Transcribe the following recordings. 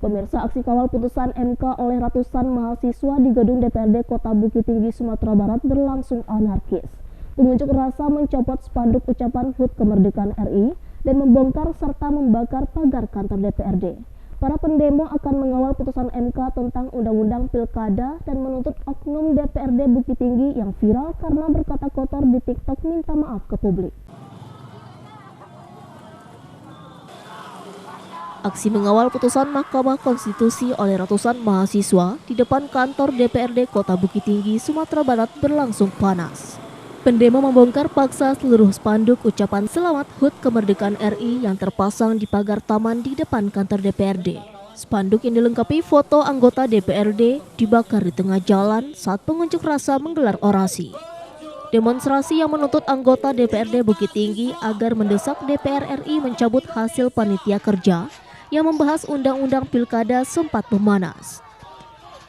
Pemirsa, aksi kawal putusan MK oleh ratusan mahasiswa di gedung DPRD Kota Bukit Tinggi, Sumatera Barat berlangsung anarkis. Pengunjuk rasa mencopot spanduk ucapan HUT Kemerdekaan RI dan membongkar serta membakar pagar kantor DPRD. Para pendemo akan mengawal putusan MK tentang Undang-Undang Pilkada dan menuntut oknum DPRD Bukit Tinggi yang viral karena berkata kotor di TikTok minta maaf ke publik. Aksi mengawal putusan Mahkamah Konstitusi oleh ratusan mahasiswa di depan kantor DPRD Kota Bukit Tinggi, Sumatera Barat berlangsung panas. Pendemo membongkar paksa seluruh spanduk ucapan selamat HUT Kemerdekaan RI yang terpasang di pagar taman di depan kantor DPRD. Spanduk yang dilengkapi foto anggota DPRD dibakar di tengah jalan saat pengunjuk rasa menggelar orasi. Demonstrasi yang menuntut anggota DPRD Bukit Tinggi agar mendesak DPR RI mencabut hasil panitia kerja yang membahas Undang-Undang Pilkada sempat memanas.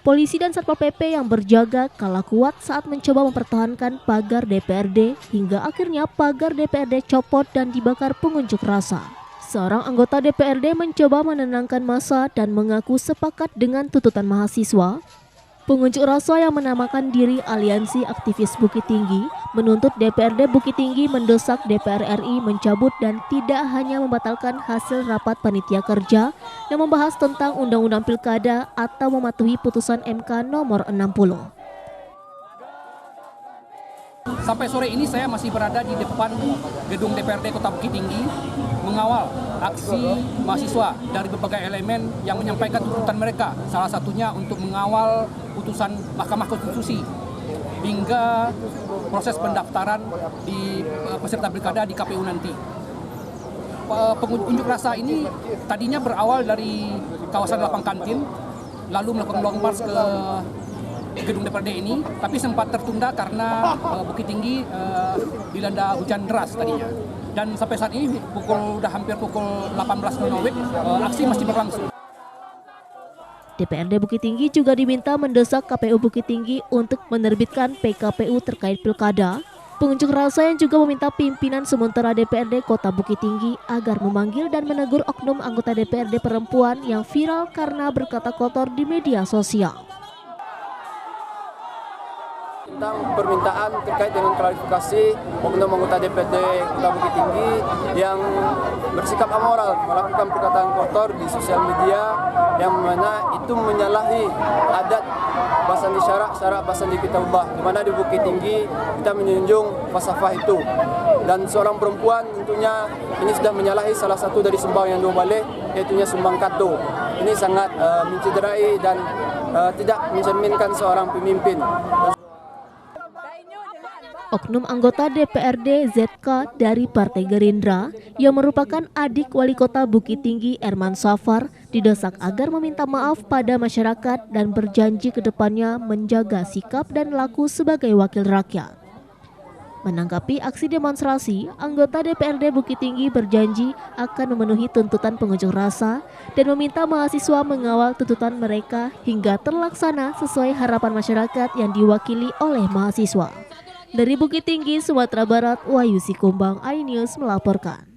Polisi dan Satpol PP yang berjaga kalah kuat saat mencoba mempertahankan pagar DPRD hingga akhirnya pagar DPRD copot dan dibakar pengunjuk rasa. Seorang anggota DPRD mencoba menenangkan massa dan mengaku sepakat dengan tuntutan mahasiswa. Pengunjuk rasa yang menamakan diri Aliansi Aktivis Bukit Tinggi menuntut DPRD Bukit Tinggi mendesak DPR RI mencabut dan tidak hanya membatalkan hasil rapat panitia kerja yang membahas tentang Undang-Undang Pilkada atau mematuhi putusan MK nomor 60. Sampai sore ini saya masih berada di depan gedung DPRD Kota Bukit Tinggi mengawal aksi mahasiswa dari berbagai elemen yang menyampaikan tuntutan mereka. Salah satunya untuk mengawal putusan Mahkamah Konstitusi hingga proses pendaftaran di peserta pilkada di KPU nanti. Pengunjuk rasa ini tadinya berawal dari kawasan Lapang Kantin, lalu melakukan long march ke gedung DPRD ini, tapi sempat tertunda karena Bukit Tinggi dilanda hujan deras tadinya. Dan sampai saat ini hampir pukul 18.00 aksi masih berlangsung. DPRD Bukit Tinggi juga diminta mendesak KPU Bukit Tinggi untuk menerbitkan PKPU terkait pilkada. Pengunjuk rasa yang juga meminta pimpinan sementara DPRD Kota Bukit Tinggi agar memanggil dan menegur oknum anggota DPRD perempuan yang viral karena berkata kotor di media sosial. Tentang permintaan terkait dengan klarifikasi oknum anggota DPRD Kota Bukit Tinggi yang bersikap amoral melakukan perkataan kotor di sosial media yang mana itu menyalahi adat bahasa syarak bahasa di kita ubah, di mana di Bukit Tinggi kita menjunjung falsafah itu, dan seorang perempuan tentunya ini sudah menyalahi salah satu dari sumbang yang dua balik, yaitu sumbang kato. Ini sangat mencederai dan tidak mencerminkan seorang pemimpin. Oknum anggota DPRD ZK dari Partai Gerindra yang merupakan adik wali kota Bukit Tinggi Erman Safar didesak agar meminta maaf pada masyarakat dan berjanji ke depannya menjaga sikap dan laku sebagai wakil rakyat. Menanggapi aksi demonstrasi, anggota DPRD Bukit Tinggi berjanji akan memenuhi tuntutan pengunjuk rasa dan meminta mahasiswa mengawal tuntutan mereka hingga terlaksana sesuai harapan masyarakat yang diwakili oleh mahasiswa. Dari Bukit Tinggi, Sumatera Barat, Wahyu Sikumbang, iNews melaporkan.